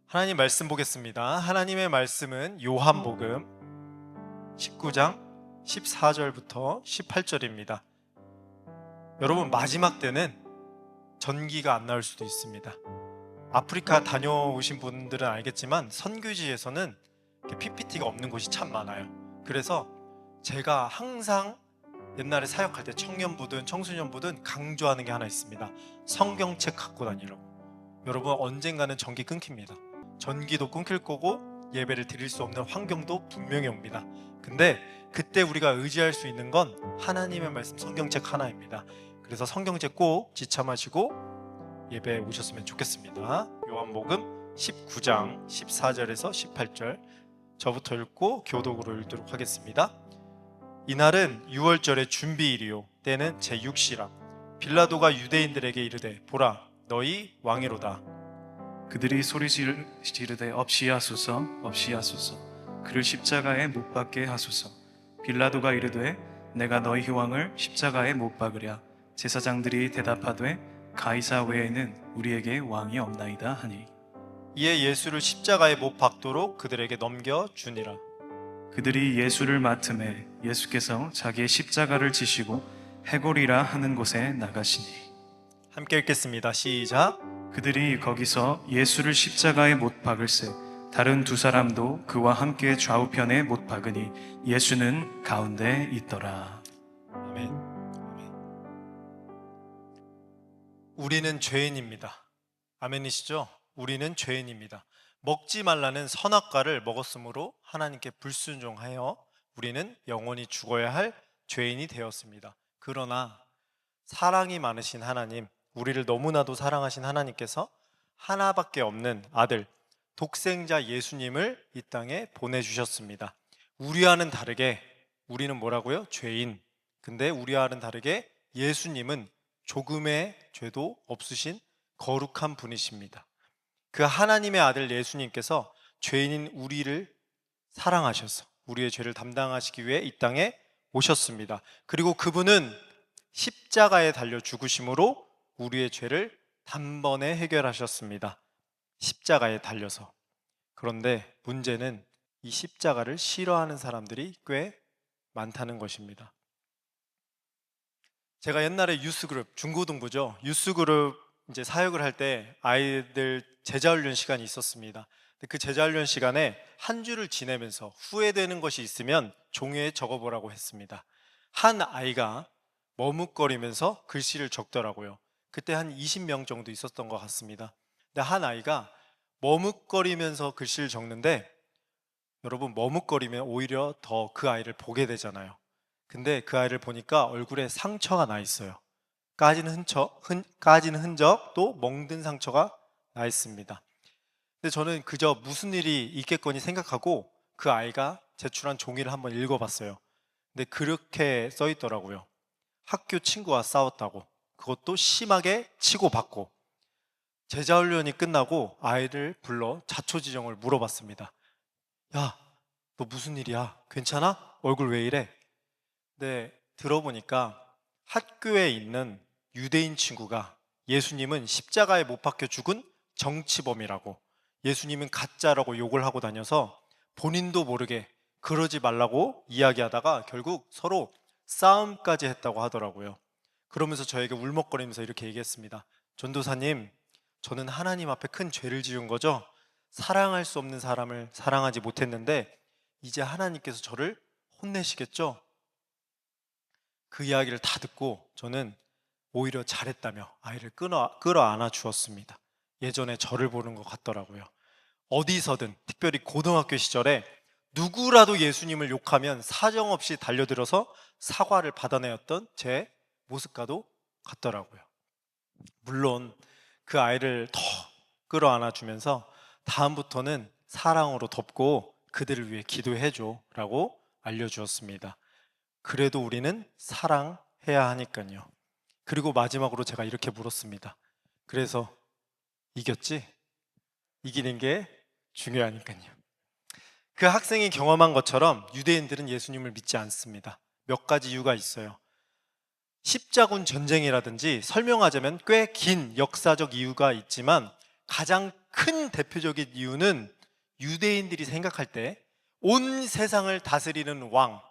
하나님 말씀 보겠습니다. 하나님의 말씀은 요한복음 19장 14절부터 18절입니다. 여러분, 마지막 때는 전기가 안 나올 수도 있습니다. 아프리카 다녀오신 분들은 알겠지만 선교지에서는 PPT가 없는 곳이 참 많아요. 그래서 제가 항상 옛날에 사역할 때 청년부든 청소년부든 강조하는 게 하나 있습니다. 성경책 갖고 다니라고. 여러분, 언젠가는 전기 끊깁니다. 전기도 끊길 거고 예배를 드릴 수 없는 환경도 분명히 옵니다. 근데 그때 우리가 의지할 수 있는 건 하나님의 말씀 성경책 하나입니다. 그래서 성경책 꼭 지참하시고 예배에 오셨으면 좋겠습니다. 요한복음 19장 14절에서 18절 저부터 읽고 교독으로 읽도록 하겠습니다. 이날은 유월절의 준비일이요 때는 제6시라. 빌라도가 유대인들에게 이르되 보라 너희 왕이로다. 그들이 소리 지르되 없이 하소서 없이 하소서 그를 십자가에 못 박게 하소서. 빌라도가 이르되 내가 너희 왕을 십자가에 못 박으랴. 제사장들이 대답하되 가이사 외에는 우리에게 왕이 없나이다 하니 이에 예수를 십자가에 못 박도록 그들에게 넘겨주니라. 그들이 예수를 맡음에 예수께서 자기의 십자가를 지시고 해골이라 하는 곳에 나가시니 함께 읽겠습니다. 시작. 그들이 거기서 예수를 십자가에 못 박을새 다른 두 사람도 그와 함께 좌우편에 못 박으니 예수는 가운데 있더라. 아멘. 아멘. 우리는 죄인입니다. 아멘이시죠? 우리는 죄인입니다. 먹지 말라는 선악과를 먹었으므로 하나님께 불순종하여 우리는 영원히 죽어야 할 죄인이 되었습니다. 그러나 사랑이 많으신 하나님, 우리를 너무나도 사랑하신 하나님께서 하나밖에 없는 아들, 독생자 예수님을 이 땅에 보내주셨습니다. 우리와는 다르게 우리는 뭐라고요? 죄인. 근데 우리와는 다르게 예수님은 조금의 죄도 없으신 거룩한 분이십니다. 그 하나님의 아들 예수님께서 죄인인 우리를 사랑하셔서 우리의 죄를 담당하시기 위해 이 땅에 오셨습니다. 그리고 그분은 십자가에 달려 죽으심으로 우리의 죄를 단번에 해결하셨습니다. 십자가에 달려서. 그런데 문제는 이 십자가를 싫어하는 사람들이 꽤 많다는 것입니다. 제가 옛날에 유스그룹, 중고등부죠. 유스그룹 이제 사역을 할 때 아이들 제자훈련 시간이 있었습니다. 그 제자훈련 시간에 한 주를 지내면서 후회되는 것이 있으면 종이에 적어보라고 했습니다. 한 아이가 머뭇거리면서 글씨를 적더라고요. 그때 한 20명 정도 있었던 것 같습니다. 근데 한 아이가 머뭇거리면서 글씨를 적는데, 여러분, 머뭇거리면 오히려 더 그 아이를 보게 되잖아요. 근데 그 아이를 보니까 얼굴에 상처가 나 있어요. 까진 흔적, 또 멍든 상처가 나 있습니다. 근데 저는 그저 무슨 일이 있겠거니 생각하고 그 아이가 제출한 종이를 한번 읽어봤어요. 근데 그렇게 써 있더라고요. 학교 친구와 싸웠다고. 그것도 심하게 치고받고. 제자훈련이 끝나고 아이를 불러 자초지종을 물어봤습니다. 야, 너 무슨 일이야? 괜찮아? 얼굴 왜 이래? 네, 들어보니까 학교에 있는 유대인 친구가 예수님은 십자가에 못 박혀 죽은 정치범이라고, 예수님은 가짜라고 욕을 하고 다녀서 본인도 모르게 그러지 말라고 이야기하다가 결국 서로 싸움까지 했다고 하더라고요. 그러면서 저에게 울먹거리면서 이렇게 얘기했습니다. 전도사님, 저는 하나님 앞에 큰 죄를 지은 거죠. 사랑할 수 없는 사람을 사랑하지 못했는데 이제 하나님께서 저를 혼내시겠죠? 그 이야기를 다 듣고 저는 오히려 잘했다며 아이를 끌어안아 주었습니다. 예전에 저를 보는 것 같더라고요. 어디서든, 특별히 고등학교 시절에 누구라도 예수님을 욕하면 사정없이 달려들어서 사과를 받아내었던 제 모습과도 같더라고요. 물론 그 아이를 더 끌어안아 주면서 다음부터는 사랑으로 덮고 그들을 위해 기도해줘 라고 알려주었습니다. 그래도 우리는 사랑해야 하니까요. 그리고 마지막으로 제가 이렇게 물었습니다. 그래서 이겼지? 이기는 게 중요하니까요. 그 학생이 경험한 것처럼 유대인들은 예수님을 믿지 않습니다. 몇 가지 이유가 있어요. 십자군 전쟁이라든지 설명하자면 꽤 긴 역사적 이유가 있지만 가장 큰 대표적인 이유는 유대인들이 생각할 때 온 세상을 다스리는 왕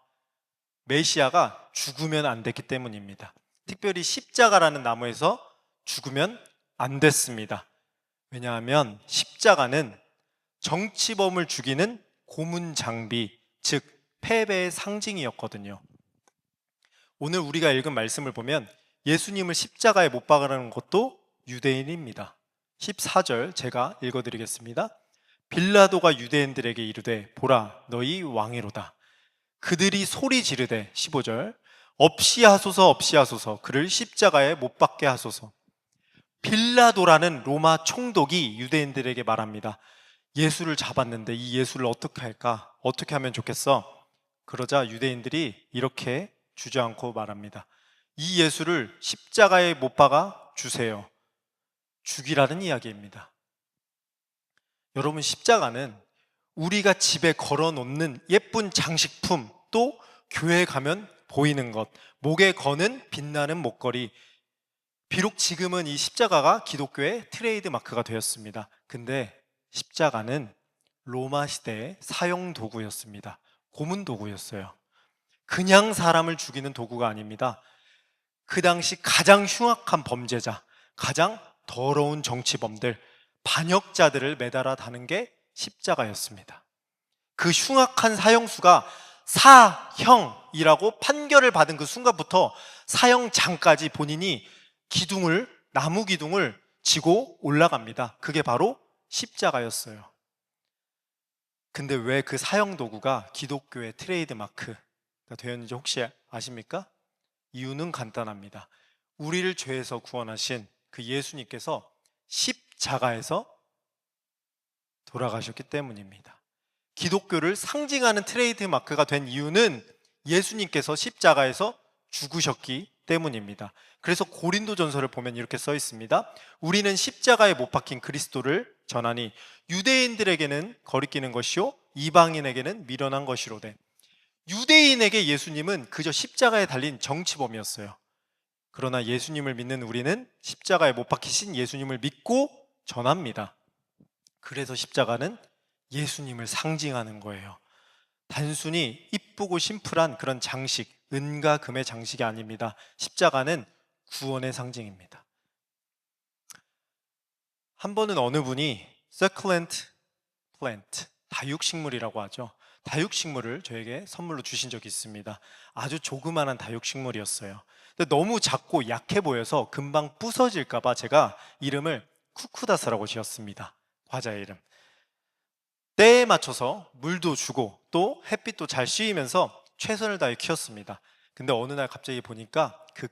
메시아가 죽으면 안 됐기 때문입니다. 특별히 십자가라는 나무에서 죽으면 안 됐습니다. 왜냐하면 십자가는 정치범을 죽이는 고문 장비, 즉 패배의 상징이었거든요. 오늘 우리가 읽은 말씀을 보면 예수님을 십자가에 못 박으라는 것도 유대인입니다. 14절 제가 읽어드리겠습니다. 빌라도가 유대인들에게 이르되 보라 너희 왕이로다. 그들이 소리 지르되 15절 없이 하소서 없이 하소서 그를 십자가에 못 박게 하소서. 빌라도라는 로마 총독이 유대인들에게 말합니다. 예수를 잡았는데 이 예수를 어떻게 할까? 어떻게 하면 좋겠어? 그러자 유대인들이 이렇게 주저앉고 말합니다. 이 예수를 십자가에 못 박아 주세요. 죽이라는 이야기입니다. 여러분, 십자가는 우리가 집에 걸어 놓는 예쁜 장식품, 또 교회 가면 보이는 것, 목에 거는 빛나는 목걸이. 비록 지금은 이 십자가가 기독교의 트레이드 마크가 되었습니다. 근데 십자가는 로마 시대의 사형 도구였습니다. 고문 도구였어요. 그냥 사람을 죽이는 도구가 아닙니다. 그 당시 가장 흉악한 범죄자, 가장 더러운 정치범들, 반역자들을 매달아 다는 게 십자가였습니다. 그 흉악한 사형수가 사형이라고 판결을 받은 그 순간부터 사형장까지 본인이 나무 기둥을 지고 올라갑니다. 그게 바로 십자가였어요. 근데 왜 그 사형 도구가 기독교의 트레이드 마크가 되었는지 혹시 아십니까? 이유는 간단합니다. 우리를 죄에서 구원하신 그 예수님께서 십자가에서 돌아가셨기 때문입니다. 기독교를 상징하는 트레이드 마크가 된 이유는 예수님께서 십자가에서 죽으셨기 때문입니다. 그래서 고린도전서를 보면 이렇게 써 있습니다. 우리는 십자가에 못 박힌 그리스도를 전하니 유대인들에게는 거리끼는 것이요 이방인에게는 미련한 것이로되. 유대인에게 예수님은 그저 십자가에 달린 정치범이었어요. 그러나 예수님을 믿는 우리는 십자가에 못 박히신 예수님을 믿고 전합니다. 그래서 십자가는 예수님을 상징하는 거예요. 단순히 이쁘고 심플한 그런 장식, 은과 금의 장식이 아닙니다. 십자가는 구원의 상징입니다. 한 번은 어느 분이 succulent plant, 다육식물이라고 하죠. 다육식물을 저에게 선물로 주신 적이 있습니다. 아주 조그마한 다육식물이었어요. 근데 너무 작고 약해 보여서 금방 부서질까봐 제가 이름을 쿠쿠다스라고 지었습니다. 과자의 이름. 때에 맞춰서 물도 주고 또 햇빛도 잘 씌이면서 최선을 다해 키웠습니다. 근데 어느 날 갑자기 보니까 그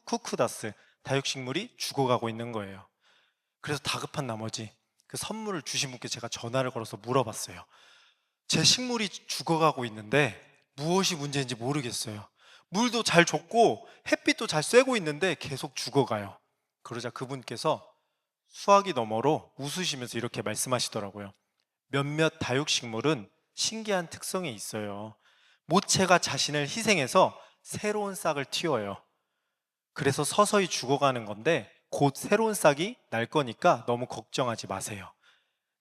쿠쿠다스 다육식물이 죽어가고 있는 거예요. 그래서 다급한 나머지 그 선물을 주신 분께 제가 전화를 걸어서 물어봤어요. 제 식물이 죽어가고 있는데 무엇이 문제인지 모르겠어요. 물도 잘 줬고 햇빛도 잘 쐬고 있는데 계속 죽어가요. 그러자 그분께서 수화기 너머로 웃으시면서 이렇게 말씀하시더라고요. 몇몇 다육식물은 신기한 특성이 있어요. 모체가 자신을 희생해서 새로운 싹을 틔워요. 그래서 서서히 죽어가는 건데 곧 새로운 싹이 날 거니까 너무 걱정하지 마세요.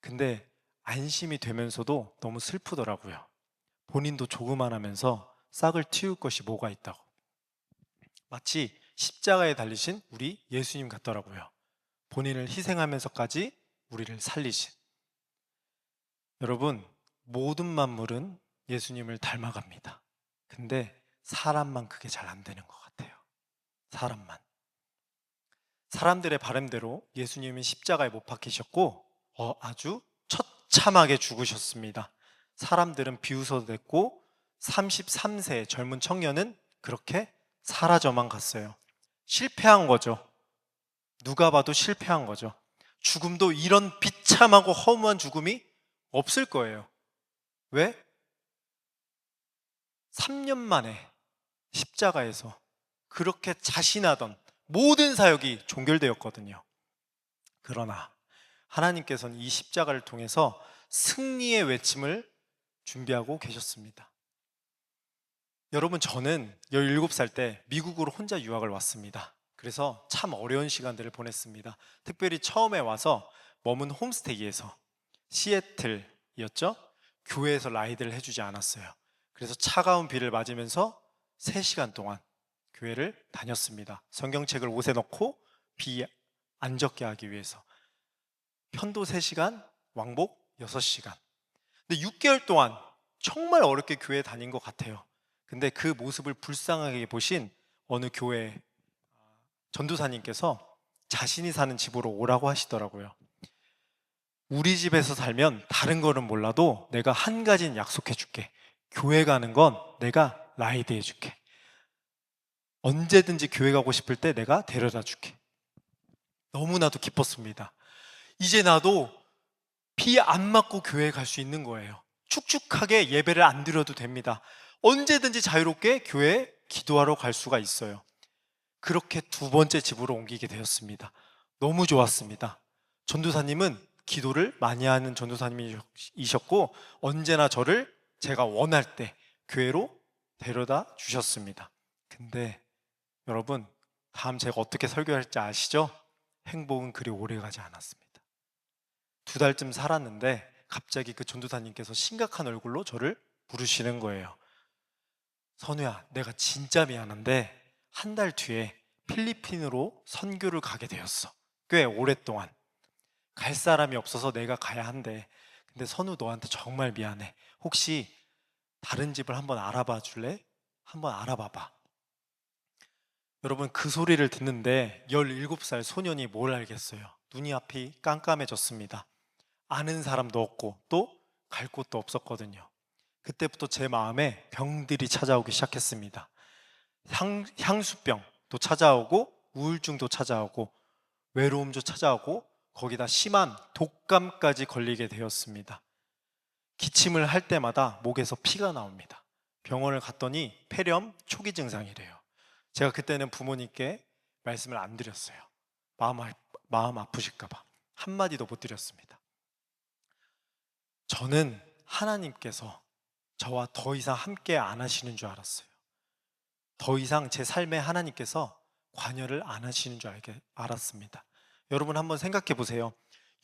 근데 안심이 되면서도 너무 슬프더라고요. 본인도 조그만하면서 싹을 틔울 것이 뭐가 있다고. 마치 십자가에 달리신 우리 예수님 같더라고요. 본인을 희생하면서까지 우리를 살리신. 여러분, 모든 만물은 예수님을 닮아갑니다. 근데 사람만 그게 잘 안 되는 것 같아요. 사람만. 사람들의 바람대로 예수님은 십자가에 못 박히셨고 아주 처참하게 죽으셨습니다. 사람들은 비웃어도 됐고 33세 젊은 청년은 그렇게 사라져만 갔어요. 실패한 거죠. 누가 봐도 실패한 거죠. 죽음도 이런 비참하고 허무한 죽음이 없을 거예요. 왜? 3년 만에 십자가에서 그렇게 자신하던 모든 사역이 종결되었거든요. 그러나 하나님께서는 이 십자가를 통해서 승리의 외침을 준비하고 계셨습니다. 여러분, 저는 17살 때 미국으로 혼자 유학을 왔습니다. 그래서 참 어려운 시간들을 보냈습니다. 특별히 처음에 와서 머문 홈스테이에서 시애틀이었죠? 교회에서 라이드를 해주지 않았어요. 그래서 차가운 비를 맞으면서 3시간 동안 교회를 다녔습니다. 성경책을 옷에 넣고 비 안 젖게 하기 위해서. 편도 3시간, 왕복 6시간. 근데 6개월 동안 정말 어렵게 교회에 다닌 것 같아요. 근데 그 모습을 불쌍하게 보신 어느 교회 전도사님께서 자신이 사는 집으로 오라고 하시더라고요. 우리 집에서 살면 다른 거는 몰라도 내가 한 가지는 약속해 줄게. 교회 가는 건 내가 라이드 해 줄게. 언제든지 교회 가고 싶을 때 내가 데려다 줄게. 너무나도 기뻤습니다. 이제 나도 비 안 맞고 교회에 갈 수 있는 거예요. 축축하게 예배를 안 드려도 됩니다. 언제든지 자유롭게 교회에 기도하러 갈 수가 있어요. 그렇게 2번째 집으로 옮기게 되었습니다. 너무 좋았습니다. 전도사님은 기도를 많이 하는 전도사님이셨고 언제나 저를 제가 원할 때 교회로 데려다 주셨습니다. 근데 여러분, 다음 제가 어떻게 설교할지 아시죠? 행복은 그리 오래 가지 않았습니다. 2달쯤 살았는데 갑자기 그 전도사님께서 심각한 얼굴로 저를 부르시는 거예요. 선우야, 내가 진짜 미안한데 한 달 뒤에 필리핀으로 선교를 가게 되었어. 꽤 오랫동안 갈 사람이 없어서 내가 가야 한대. 근데 선우, 너한테 정말 미안해. 혹시 다른 집을 한번 알아봐 줄래? 한번 알아봐봐. 여러분, 그 소리를 듣는데 17살 소년이 뭘 알겠어요? 눈이 앞이 깜깜해졌습니다. 아는 사람도 없고 또 갈 곳도 없었거든요. 그때부터 제 마음에 병들이 찾아오기 시작했습니다. 향수병도 찾아오고 우울증도 찾아오고 외로움도 찾아오고 거기다 심한 독감까지 걸리게 되었습니다. 기침을 할 때마다 목에서 피가 나옵니다. 병원을 갔더니 폐렴 초기 증상이래요. 제가 그때는 부모님께 말씀을 안 드렸어요. 마음 아프실까봐 한마디도 못 드렸습니다. 저는 하나님께서 저와 더 이상 함께 안 하시는 줄 알았어요. 더 이상 제 삶에 하나님께서 관여를 안 하시는 줄 알았습니다. 여러분, 한번 생각해 보세요.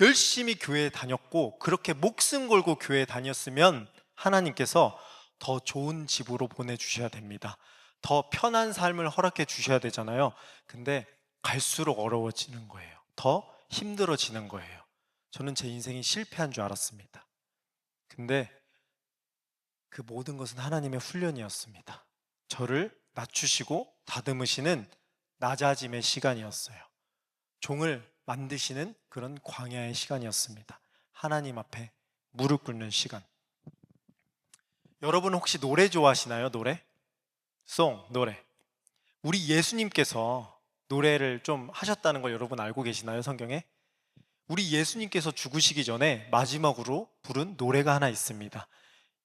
열심히 교회에 다녔고 그렇게 목숨 걸고 교회에 다녔으면 하나님께서 더 좋은 집으로 보내주셔야 됩니다. 더 편한 삶을 허락해 주셔야 되잖아요. 근데 갈수록 어려워지는 거예요. 더 힘들어지는 거예요. 저는 제 인생이 실패한 줄 알았습니다. 근데 그 모든 것은 하나님의 훈련이었습니다. 저를 낮추시고 다듬으시는 낮아짐의 시간이었어요. 종을 만드시는 그런 광야의 시간이었습니다. 하나님 앞에 무릎 꿇는 시간. 여러분, 혹시 노래 좋아하시나요? 노래? 노래. 우리 예수님께서 노래를 좀 하셨다는 걸 여러분 알고 계시나요? 성경에? 우리 예수님께서 죽으시기 전에 마지막으로 부른 노래가 하나 있습니다.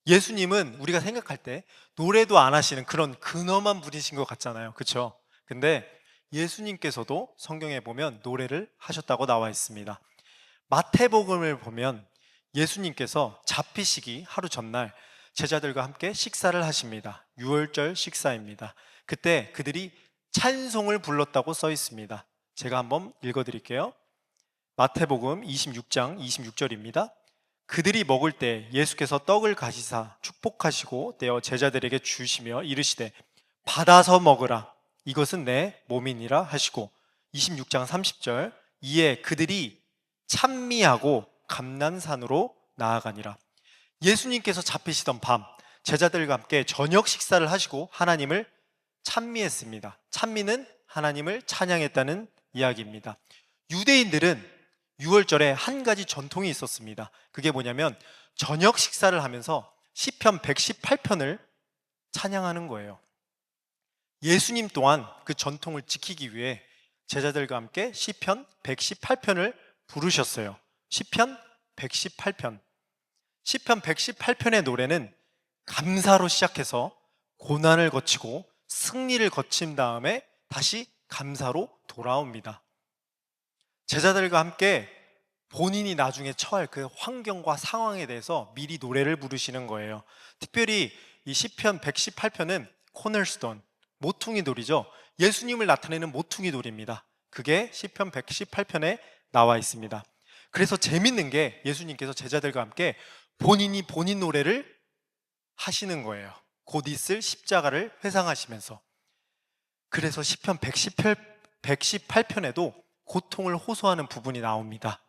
예수님은 우리가 생각할 때 노래도 안 하시는 그런 근엄한 분이신 것 같잖아요. 그렇죠? 근데 예수님께서도 성경에 보면 노래를 하셨다고 나와 있습니다. 마태복음을 보면 예수님께서 잡히시기 하루 전날 제자들과 함께 식사를 하십니다. 유월절 식사입니다. 그때 그들이 찬송을 불렀다고 써 있습니다. 제가 한번 읽어드릴게요. 마태복음 26장 26절입니다. 그들이 먹을 때 예수께서 떡을 가시사 축복하시고 떼어 제자들에게 주시며 이르시되 받아서 먹으라, 이것은 내 몸이니라 하시고 26장 30절 이에 그들이 찬미하고 감난산으로 나아가니라. 예수님께서 잡히시던 밤 제자들과 함께 저녁 식사를 하시고 하나님을 찬미했습니다. 찬미는 하나님을 찬양했다는 이야기입니다. 유대인들은 6월절에 한 가지 전통이 있었습니다. 그게 뭐냐면 저녁 식사를 하면서 시편 118편을 찬양하는 거예요. 예수님 또한 그 전통을 지키기 위해 제자들과 함께 시편 118편을 부르셨어요. 시편 118편. 시편 118편의 노래는 감사로 시작해서 고난을 거치고 승리를 거친 다음에 다시 감사로 돌아옵니다. 제자들과 함께 본인이 나중에 처할 그 환경과 상황에 대해서 미리 노래를 부르시는 거예요. 특별히 이 시편 118편은 코널스톤, 모퉁이 돌이죠. 예수님을 나타내는 모퉁이 돌입니다. 그게 시편 118편에 나와 있습니다. 그래서 재밌는 게 예수님께서 제자들과 함께 본인이 본인 노래를 하시는 거예요. 곧 있을 십자가를 회상하시면서. 그래서 시편 118편에도 고통을 호소하는 부분이 나옵니다.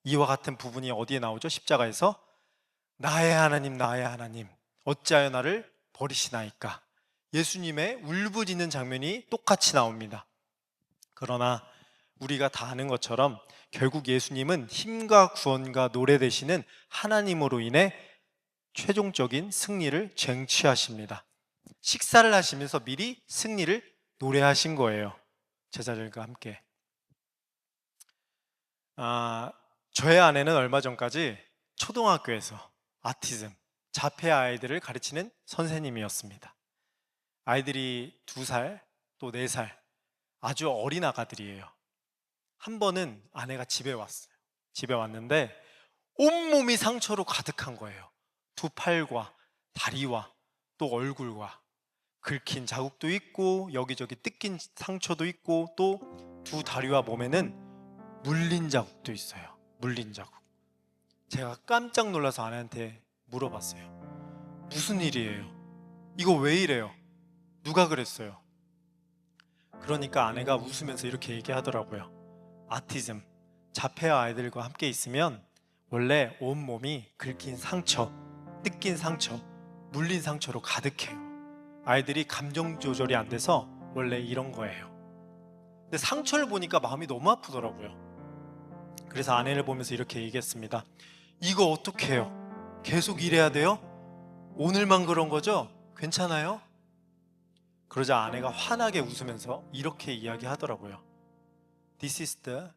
이와 같은 부분이 어디에 나오죠? 십자가에서 나의 하나님 나의 하나님 어찌하여 나를 버리시나이까. 예수님의 울부짖는 장면이 똑같이 나옵니다. 그러나 우리가 다 아는 것처럼 결국 예수님은 힘과 구원과 노래 되시는 하나님으로 인해 최종적인 승리를 쟁취하십니다. 식사를 하시면서 미리 승리를 노래하신 거예요. 제자들과 함께. 저의 아내는 얼마 전까지 초등학교에서 아티즘, 자폐 아이들을 가르치는 선생님이었습니다. 아이들이 2살 또 4살 아주 어린 아가들이에요. 한 번은 아내가 집에 왔어요. 집에 왔는데 온몸이 상처로 가득한 거예요. 2 팔과 다리와 또 얼굴과 긁힌 자국도 있고 여기저기 뜯긴 상처도 있고 또 2 다리와 몸에는 물린 자국도 있어요. 물린 자국. 제가 깜짝 놀라서 아내한테 물어봤어요. 무슨 일이에요? 이거 왜 이래요? 누가 그랬어요? 그러니까 아내가 웃으면서 이렇게 얘기하더라고요. 아티즘, 자폐 아이들과 함께 있으면 원래 온몸이 긁힌 상처, 뜯긴 상처, 물린 상처로 가득해요. 아이들이 감정 조절이 안 돼서 원래 이런 거예요. 근데 상처를 보니까 마음이 너무 아프더라고요. 그래서 아내를 보면서 이렇게 얘기했습니다. 이거 어떻게 해요? 계속 일해야 돼요? 오늘만 그런 거죠? 괜찮아요? 그러자 아내가 환하게 웃으면서 이렇게 이야기하더라고요. This is the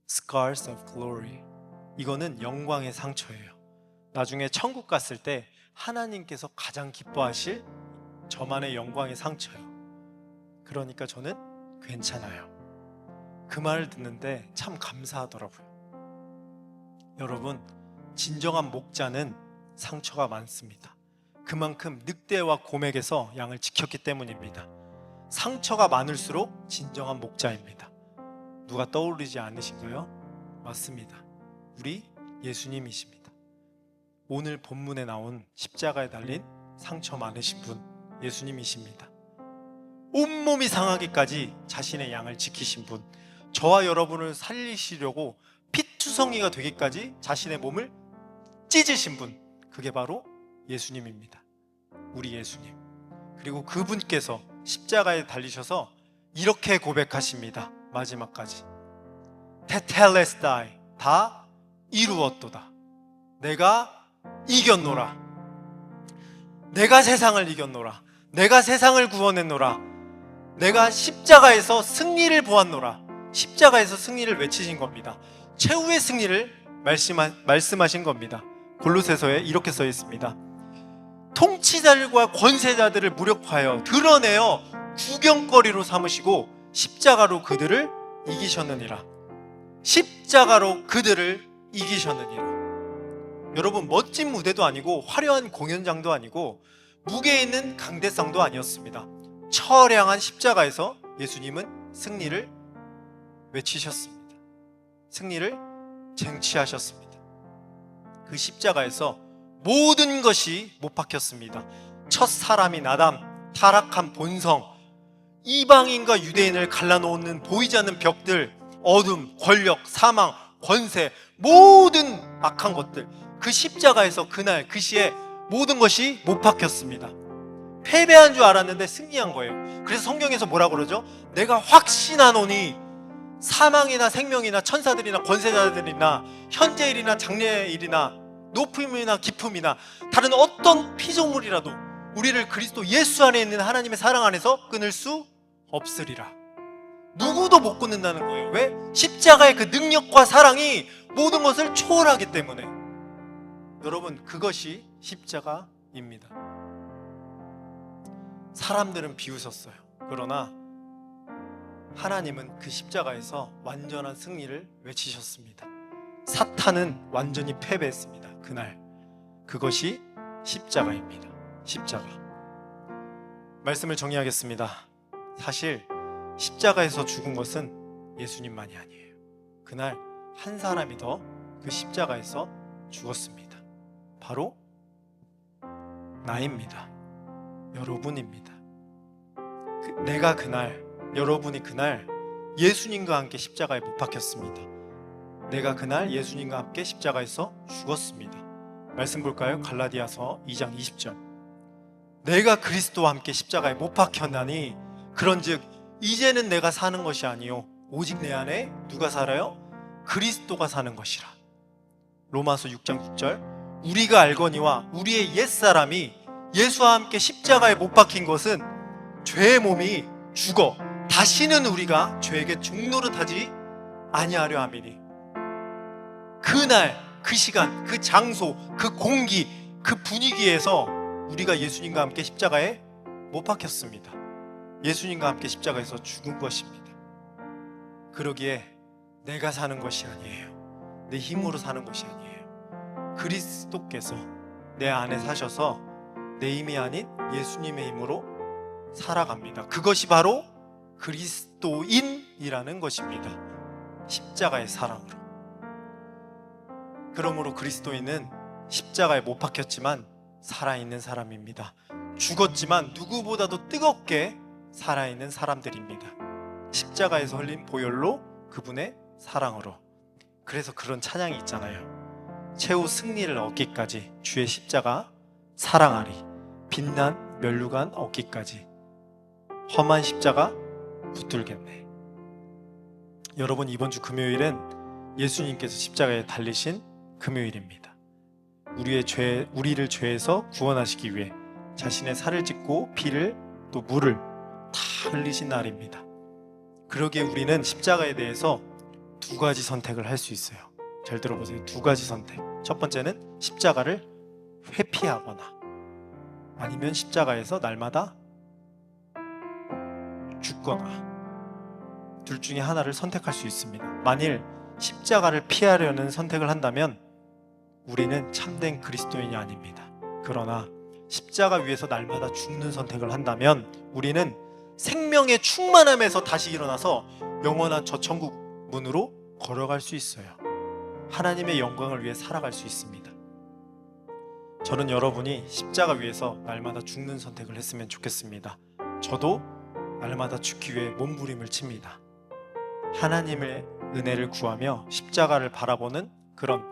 scars of glory. 이거는 영광의 상처예요. 나중에 천국 갔을 때 하나님께서 가장 기뻐하실 저만의 영광의 상처예요. 그러니까 저는 괜찮아요. 그 말을 듣는데 참 감사하더라고요. 여러분, 진정한 목자는 상처가 많습니다. 그만큼 늑대와 곰에게서 양을 지켰기 때문입니다. 상처가 많을수록 진정한 목자입니다. 누가 떠오르지 않으신가요? 맞습니다. 우리 예수님이십니다. 오늘 본문에 나온 십자가에 달린 상처 많으신 분 예수님이십니다. 온몸이 상하기까지 자신의 양을 지키신 분, 저와 여러분을 살리시려고 피투성이가 되기까지 자신의 몸을 찢으신 분, 그게 바로 예수님입니다. 우리 예수님. 그리고 그분께서 십자가에 달리셔서 이렇게 고백하십니다. 마지막까지 테텔레스타이, 다 이루었도다. 내가 이겼노라. 내가 세상을 이겼노라. 내가 세상을 구원했노라. 내가 십자가에서 승리를 보았노라. 십자가에서 승리를 외치신 겁니다. 최후의 승리를 말씀하신 겁니다. 골로새서에 이렇게 써 있습니다. 통치자들과 권세자들을 무력화하여 드러내어 구경거리로 삼으시고 십자가로 그들을 이기셨느니라. 십자가로 그들을 이기셨느니라. 여러분, 멋진 무대도 아니고 화려한 공연장도 아니고 무게 있는 강대상도 아니었습니다. 처량한 십자가에서 예수님은 승리를 외치셨습니다. 승리를 쟁취하셨습니다. 그 십자가에서 모든 것이 못 박혔습니다. 첫 사람인 아담, 타락한 본성, 이방인과 유대인을 갈라놓는 보이지 않는 벽들, 어둠, 권력, 사망, 권세, 모든 악한 것들, 그 십자가에서 그날 그 시에 모든 것이 못 박혔습니다. 패배한 줄 알았는데 승리한 거예요. 그래서 성경에서 뭐라 그러죠? 내가 확신하노니 사망이나 생명이나 천사들이나 권세자들이나 현재일이나 장래일이나 높음이나 깊음이나 다른 어떤 피조물이라도 우리를 그리스도 예수 안에 있는 하나님의 사랑 안에서 끊을 수 없으리라. 누구도 못 끊는다는 거예요. 왜? 십자가의 그 능력과 사랑이 모든 것을 초월하기 때문에. 여러분, 그것이 십자가입니다. 사람들은 비웃었어요. 그러나 하나님은 그 십자가에서 완전한 승리를 외치셨습니다. 사탄은 완전히 패배했습니다. 그날. 그것이 십자가입니다. 십자가. 말씀을 정리하겠습니다. 사실 십자가에서 죽은 것은 예수님만이 아니에요. 그날 한 사람이 더 그 십자가에서 죽었습니다. 바로 나입니다. 여러분입니다. 내가 그날, 여러분이 그날 예수님과 함께 십자가에 못 박혔습니다. 내가 그날 예수님과 함께 십자가에서 죽었습니다. 말씀 볼까요? 갈라디아서 2장 20절. 내가 그리스도와 함께 십자가에 못 박혔나니 그런즉 이제는 내가 사는 것이 아니요 오직 내 안에 누가 살아요? 그리스도가 사는 것이라. 로마서 6장 6절. 우리가 알거니와 우리의 옛사람이 예수와 함께 십자가에 못 박힌 것은 죄의 몸이 죽어 다시는 우리가 죄에게 종노릇하지 아니하려 함이니. 그날, 그 시간, 그 장소, 그 공기, 그 분위기에서 우리가 예수님과 함께 십자가에 못 박혔습니다. 예수님과 함께 십자가에서 죽은 것입니다. 그러기에 내가 사는 것이 아니에요. 내 힘으로 사는 것이 아니에요. 그리스도께서 내 안에 사셔서 내 힘이 아닌 예수님의 힘으로 살아갑니다. 그것이 바로 그리스도인이라는 것입니다. 십자가의 사랑으로. 그러므로 그리스도인은 십자가에 못 박혔지만 살아있는 사람입니다. 죽었지만 누구보다도 뜨겁게 살아있는 사람들입니다. 십자가에서 흘린 보혈로 그분의 사랑으로. 그래서 그런 찬양이 있잖아요. 최후 승리를 얻기까지 주의 십자가 사랑하리. 빛난 면류관 얻기까지 험한 십자가 붙들겠네. 여러분, 이번 주 금요일은 예수님께서 십자가에 달리신 금요일입니다. 우리를 죄에서 구원하시기 위해 자신의 살을 찢고 피를 또 물을 다 흘리신 날입니다. 그러기에 우리는 십자가에 대해서 두 가지 선택을 할 수 있어요. 잘 들어보세요. 두 가지 선택. 첫 번째는 십자가를 회피하거나 아니면 십자가에서 날마다 죽거나, 둘 중에 하나를 선택할 수 있습니다. 만일 십자가를 피하려는 선택을 한다면 우리는 참된 그리스도인이 아닙니다. 그러나 십자가 위에서 날마다 죽는 선택을 한다면 우리는 생명의 충만함에서 다시 일어나서 영원한 저 천국 문으로 걸어갈 수 있어요. 하나님의 영광을 위해 살아갈 수 있습니다. 저는 여러분이 십자가 위에서 날마다 죽는 선택을 했으면 좋겠습니다. 저도 날마다 죽기 위해 몸부림을 칩니다. 하나님의 은혜를 구하며 십자가를 바라보는 그런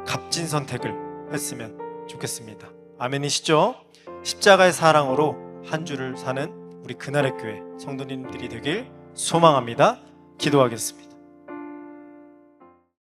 값진 선택을 했으면 좋겠습니다. 아멘이시죠? 십자가의 사랑으로 한 주를 사는 우리 그날의 교회 성도님들이 되길 소망합니다. 기도하겠습니다.